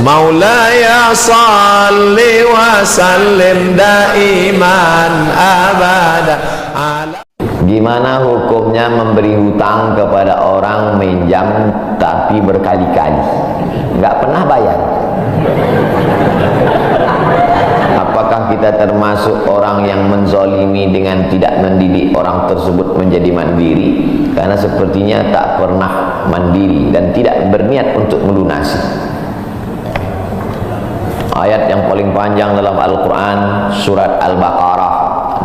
Maulaya salli wa sallim daiman abada ala. Gimana hukumnya memberi hutang kepada orang minjam tapi berkali-kali nggak pernah bayar? Apakah kita termasuk orang yang menzolimi dengan tidak mendidik orang tersebut menjadi mandiri, karena sepertinya tak pernah mandiri dan tidak berniat untuk melunasi? Ayat yang paling panjang dalam Al-Quran, surat Al-Baqarah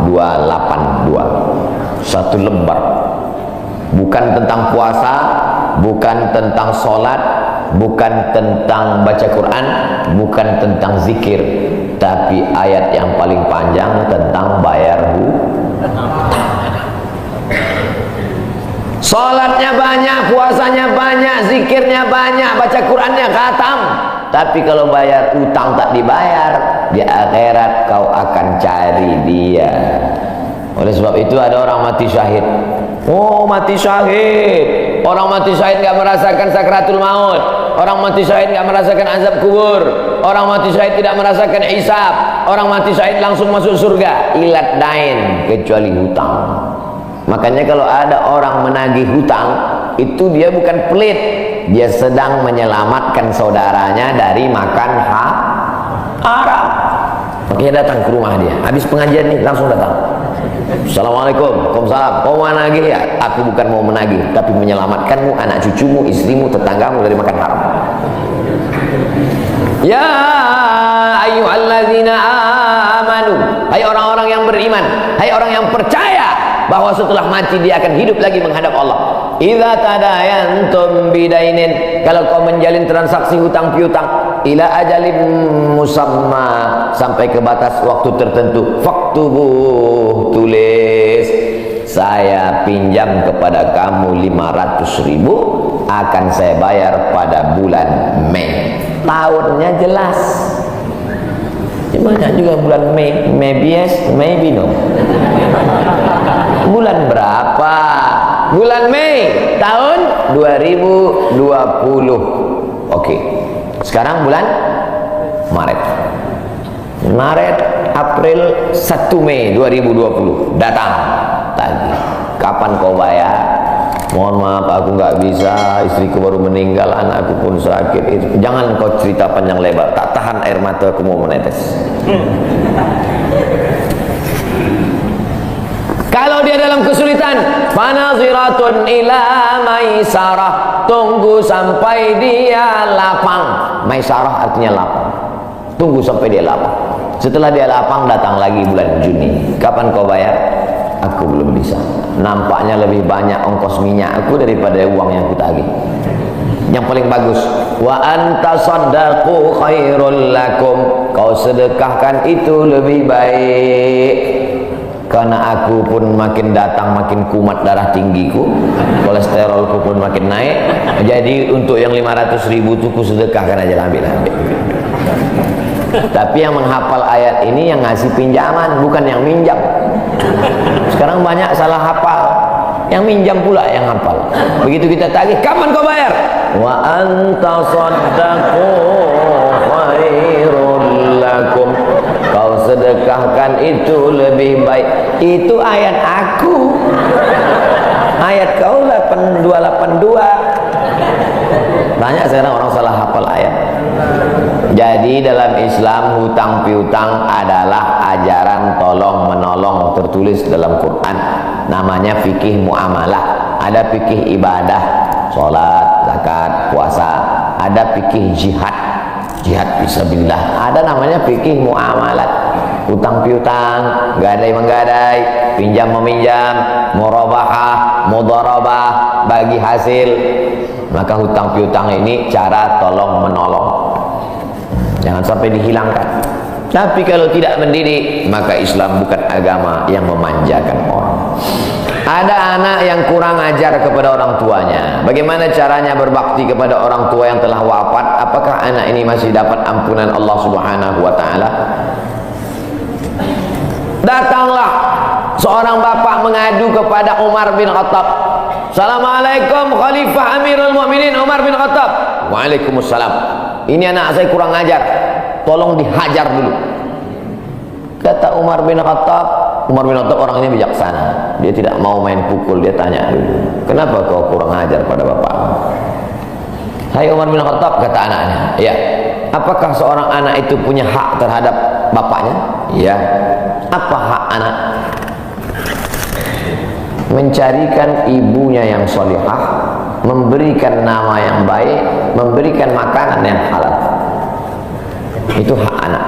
282, satu lembar. Bukan tentang puasa, bukan tentang sholat, bukan tentang baca Quran, bukan tentang zikir, tapi ayat yang paling panjang tentang bayar hutang. Sholatnya banyak, puasanya banyak, zikirnya banyak, baca Qurannya khatam, tapi kalau bayar utang tak dibayar, di akhirat kau akan cari dia. Oleh sebab itu ada orang mati syahid. Oh, mati syahid. Orang mati syahid gak merasakan sakratul maut. Orang mati syahid gak merasakan azab kubur. Orang mati syahid tidak merasakan hisab. Orang mati syahid langsung masuk surga. Ilat dain, kecuali hutang. Makanya kalau ada orang menagih hutang, itu dia bukan pelit, dia sedang menyelamatkan saudaranya dari makan haram. Makanya datang ke rumah dia, habis pengajian nih langsung datang. Assalamualaikum, waalaikumsalam. Kau mau menagih ya? Aku bukan mau menagih, tapi menyelamatkanmu, anak cucumu, istrimu, tetanggamu dari makan haram. Ya ayyuhalladzina amanu, hai orang-orang yang beriman, hai orang yang percaya bahwa setelah mati dia akan hidup lagi menghadap Allah. Idza tadayantum bidainin, kalau kau menjalin transaksi hutang piutang, ila ajalin musamma, sampai ke batas waktu tertentu, faktubuh, tulis, saya pinjam kepada kamu 500.000, akan saya bayar pada bulan Mei. Tahunnya jelas. Banyak juga bulan Mei, maybe yes, maybe no. Bulan berapa? Bulan Mei tahun 2020. Oke. Sekarang bulan Maret. Maret, April, 1 Mei 2020 datang tadi. Kapan kau bayar? Mohon maaf, aku nggak bisa, istriku baru meninggal, anakku pun sakit. Jangan kau cerita panjang lebar, tak tahan air mata aku mau menetes. Kalau dia dalam kesulitan, fanaziratun ila maisarah, tunggu sampai dia lapang. Maisarah artinya lapang, tunggu sampai dia lapang. Setelah dia lapang, datang lagi bulan Juni. Kapan kau bayar? Aku belum bisa. Nampaknya lebih banyak ongkos minyak aku daripada uang yang aku tagih. Yang paling bagus, wa antasaddaqu khairul lakum, kau sedekahkan itu lebih baik. Karena aku pun makin datang makin kumat darah tinggiku, kolesterolku pun makin naik. Jadi untuk yang 500.000 itu ku sedekahkan aja, ambil. Tapi yang menghafal ayat ini yang ngasih pinjaman, bukan yang minjam. Sekarang banyak salah hafal, yang minjam pula yang hafal. Begitu kita tagih, kapan kau bayar? Wa anta saddaqu khairul lakum, kau sedekahkan itu lebih baik. Itu ayat aku, ayat kau 8282. Banyak sekarang orang salah hafal ayat. Jadi dalam Islam hutang piutang adalah ajaran tolong menolong tertulis dalam Quran. Namanya fikih muamalah. Ada fikih ibadah, sholat, zakat, puasa. Ada fikih jihad, jihad fisabilillah. Ada namanya fikih muamalat. Hutang piutang, gadai menggadai, pinjam meminjam, murabahah, mudharabah, bagi hasil. Maka hutang piutang ini cara tolong menolong, jangan sampai dihilangkan. Tapi kalau tidak mendidik, maka Islam bukan agama yang memanjakan orang. Ada anak yang kurang ajar kepada orang tuanya. Bagaimana caranya berbakti kepada orang tua yang telah wafat? Apakah anak ini masih dapat ampunan Allah Subhanahu wa ta'ala? Datanglah seorang bapak mengadu kepada Umar bin Khattab. Assalamualaikum Khalifah Amirul Mukminin Umar bin Khattab. Waalaikumsalam. ini anak saya kurang ajar, tolong dihajar dulu. Kata Umar bin Khattab orangnya bijaksana, dia tidak mau main pukul. Dia tanya dulu, kenapa kau kurang ajar pada bapakmu? Hai Umar bin Khattab, kata anaknya, ya, apakah seorang anak itu punya hak terhadap bapaknya? Ya. Apa hak anak? Mencarikan ibunya yang solihah, memberikan nama yang baik, memberikan makanan yang halal. Itu hak anak.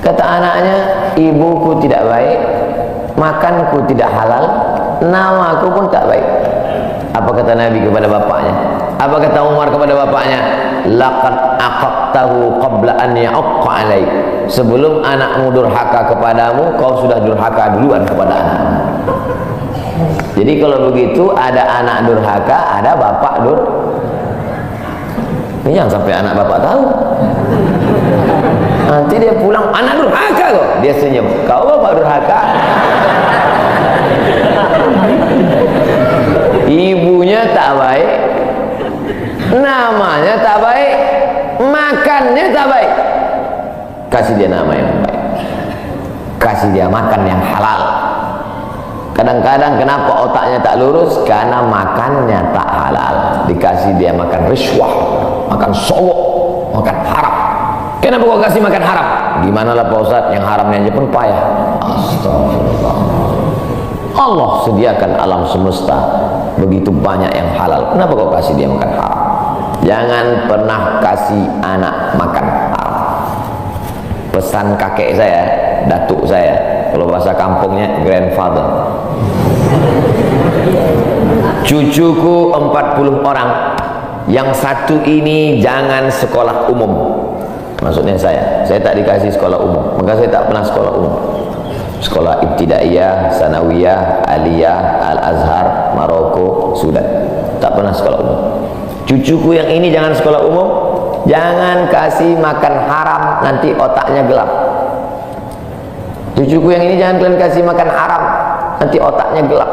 Kata anaknya, ibuku tidak baik, makanku tidak halal, namaku pun tak baik. Apa kata Nabi kepada bapaknya? Apa kata Umar kepada bapaknya? Laqad aqaqtahu qabla an ya'aqqa alaik. Sebelum anakmu durhaka kepadamu, kau sudah durhaka duluan kepada anakmu. Jadi kalau begitu, ada anak durhaka, ada bapak ini jangan sampai anak bapak tahu. Nanti dia pulang, anak durhaka kok. Dia senyum, kau bapak durhaka. Ibunya tak baik, namanya tak baik, makannya tak baik. Kasih dia nama yang baik, kasih dia makan yang halal. Kadang-kadang kenapa otaknya tak lurus? Karena makannya tak halal. Dikasih dia makan riswah, makan sowok, makan haram. Kenapa kau kasih makan haram? Gimana lah Pak Ustaz, yang haramnya aja pun payah. Astagfirullah. Allah sediakan alam semesta begitu banyak yang halal. Kenapa kau kasih dia makan haram? Jangan pernah kasih anak makan haram. Pesan kakek saya, datuk saya, kalau bahasa kampungnya grandfather. Cucuku 40 orang, yang satu ini jangan sekolah umum. Maksudnya saya tak dikasih sekolah umum, maka saya tak pernah sekolah umum. Sekolah ibtidaiyah, sanawiyah, aliyah, al-azhar, Maroko, Sudan, tak pernah sekolah umum. Cucuku yang ini jangan sekolah umum, jangan kasih makan haram, nanti otaknya gelap. Cucuku yang ini jangan kalian kasih makan haram, nanti otaknya gelap.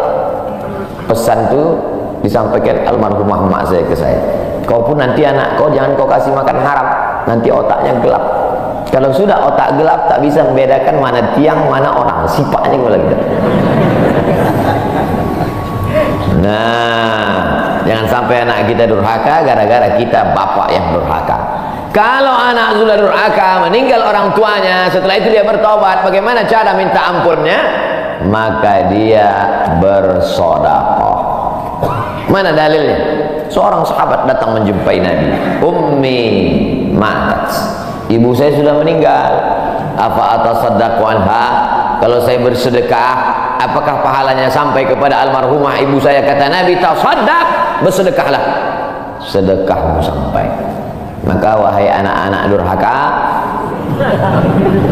Pesan itu disampaikan almarhumah mak saya ke saya. Kau pun nanti anak kau jangan kau kasih makan haram, nanti otaknya gelap. Kalau sudah otak gelap, tak bisa membedakan mana tiang, mana orang, sifatnya kepala kita. Nah, jangan sampai anak kita durhaka gara-gara kita bapak yang durhaka. Kalau anak sudah durhaka, meninggal orang tuanya, setelah itu dia bertobat, bagaimana cara minta ampunnya? Maka dia bersedekah. Mana dalilnya? Seorang sahabat datang menjumpai Nabi. Ummi matat, ibu saya sudah meninggal. Apa atasaddaqu anha? Kalau saya bersedekah, apakah pahalanya sampai kepada almarhumah ibu saya? Kata Nabi, tasaddaq, bersedekahlah, sedekahmu sampai. Maka wahai anak-anak durhaka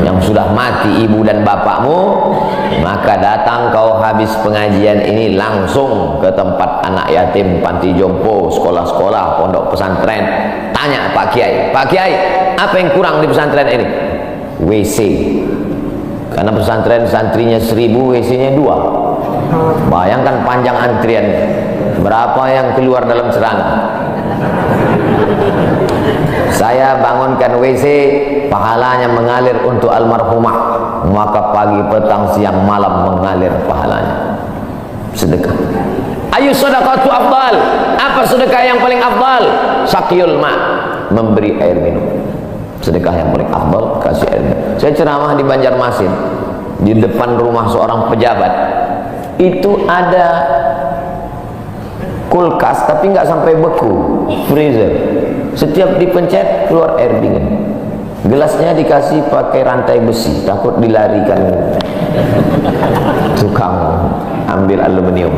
yang sudah mati ibu dan bapakmu, maka datang kau habis pengajian ini langsung ke tempat anak yatim, panti jompo, sekolah-sekolah, pondok pesantren. Tanya Pak Kiai, Pak Kiai, apa yang kurang di pesantren ini? WC. Karena pesantren santrinya 1000, WC-nya 2. Bayangkan panjang antriannya. Berapa yang keluar dalam celana? Saya bangunkan WC, pahalanya mengalir untuk almarhumah, maka pagi, petang, siang, malam mengalir pahalanya. Sedekah. Ayu sedekatu afdal. Apa sedekah yang paling afdal? Sakiyul ma, memberi air minum. Sedekah yang paling afdal, kasih air minum. Saya ceramah di Banjarmasin, di depan rumah seorang pejabat. Itu ada kulkas tapi nggak sampai beku, freezer. Setiap dipencet keluar air dingin. Gelasnya dikasih pakai rantai besi, takut dilarikan tukang ambil aluminium.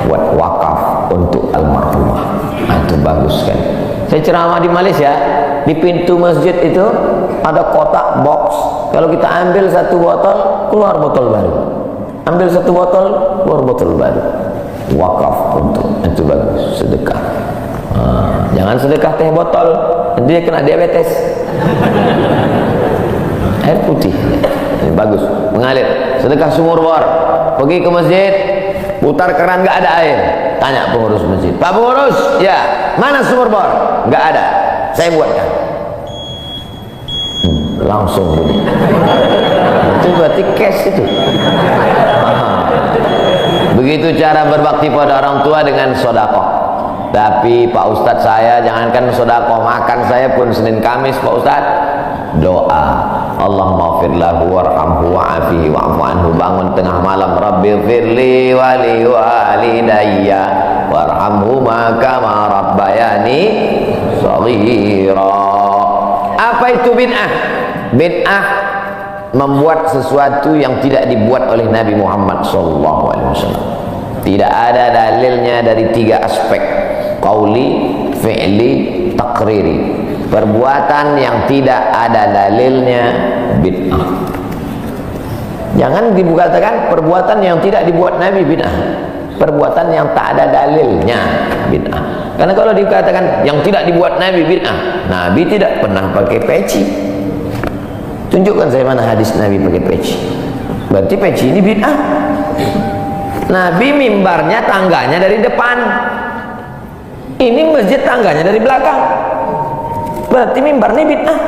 Buat wakaf untuk almarhumah. Itu bagus kan. Saya ceramah di Malaysia, di pintu masjid itu ada kotak box. Kalau kita ambil satu botol, keluar botol baru. Ambil satu botol, keluar botol baru. Wakaf untuk, itu bagus, sedekah. Jangan sedekah teh botol, dia kena diabetes. Air putih, ini bagus, mengalir. Sedekah sumur bor, pergi ke masjid, putar keran nggak ada air, tanya pengurus masjid, Pak pengurus, ya mana sumur bor? Nggak ada. saya buatkan. Langsung bunyi. Itu berarti cash itu. Begitu cara berbakti pada orang tua dengan sedekah. Tapi Pak Ustadz, saya jangankan sedekah, makan saya pun Senin Kamis Pak Ustadz doa, Allahumma ighfir lahu warhamhu wa'afihi wa'fu anhu. Bangun tengah malam, Rabbighfirli wa li walidayya warhamhuma kama rabbayani shaghira. Apa itu bid'ah? Bid'ah membuat sesuatu yang tidak dibuat oleh Nabi Muhammad SAW. Tidak ada dalilnya dari 3 aspek: qauli, fi'li, takriri. Perbuatan yang tidak ada dalilnya bid'ah. Jangan dikatakan perbuatan yang tidak dibuat Nabi bid'ah. Perbuatan yang tak ada dalilnya bid'ah. Karena kalau dikatakan yang tidak dibuat Nabi bid'ah, Nabi tidak pernah pakai peci. Tunjukkan saya mana hadis Nabi pakai peci. Berarti peci ini bid'ah. Nabi mimbarnya tangganya dari depan, ini masjid tangganya dari belakang. Berarti mimbar ini bid'ah.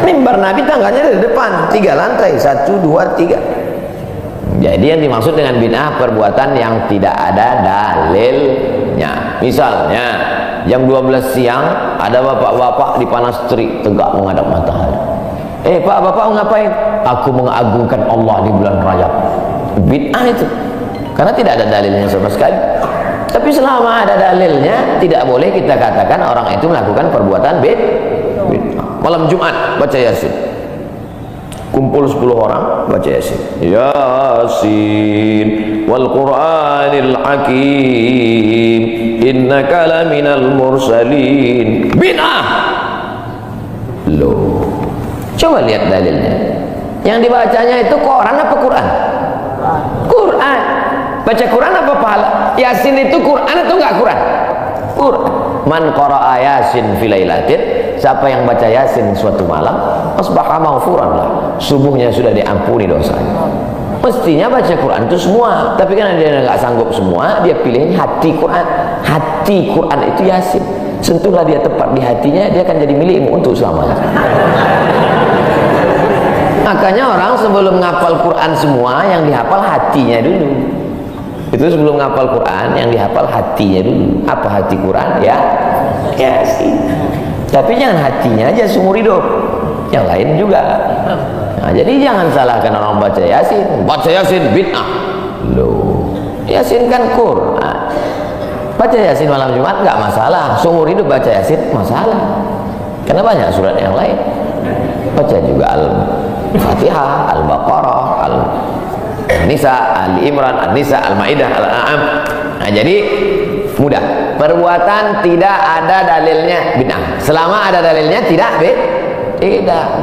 Mimbar Nabi tangganya dari depan, 3 lantai, 1, 2, 3. Jadi yang dimaksud dengan bid'ah perbuatan yang tidak ada dalilnya. Misalnya jam 12 siang ada bapak-bapak di panas terik tegak menghadap matahari. Pak, bapak ngapain? Aku mengagungkan Allah di bulan Rajab. Bid'ah itu, karena tidak ada dalilnya sama sekali. Tapi selama ada dalilnya, tidak boleh kita katakan orang itu melakukan perbuatan bid'ah. Malam Jumat baca Yasin, kumpul 10 orang baca Yasin. Yasin wal Qur'anil Hakim innaka laminal mursalin. Bid'ah. Loh, coba lihat dalilnya. Yang dibacanya itu Quran apa Quran? Quran. Baca Quran apa pahala? Yasin itu Quran atau enggak Quran? Quran. Man qara'a Yasin fi lailatin, siapa yang baca Yasin suatu malam, asbaha maghfuran lah, subuhnya sudah diampuni dosanya. Mestinya baca Quran itu semua, tapi karena dia enggak sanggup semua, dia pilih hati Quran. Hati Quran itu Yasin. Sentuhlah dia tepat di hatinya, dia akan jadi milikmu untuk selamanya. Makanya orang sebelum ngapal Quran semua, yang dihafal hatinya dulu. Itu sebelum ngapal Quran, yang dihafal hatinya dulu. Apa hati Quran? Ya Yasin. Tapi jangan hatinya aja seumur hidup, yang lain juga. Nah, jadi jangan salahkan orang baca Yasin. Baca Yasin bid'ah. Loh, Yasin kan Quran. Baca Yasin malam Jumat nggak masalah. Seumur hidup baca Yasin masalah. Karena banyak surat yang lain. Baca juga Al-Fatihah, Al-Baqarah, Al-Nisa, Al-Imran, Al-Nisa, Al-Maidah, Al-An'am. Nah, jadi mudah. Perbuatan tidak ada dalilnya bid'ah. Selama ada dalilnya tidak bid'ah.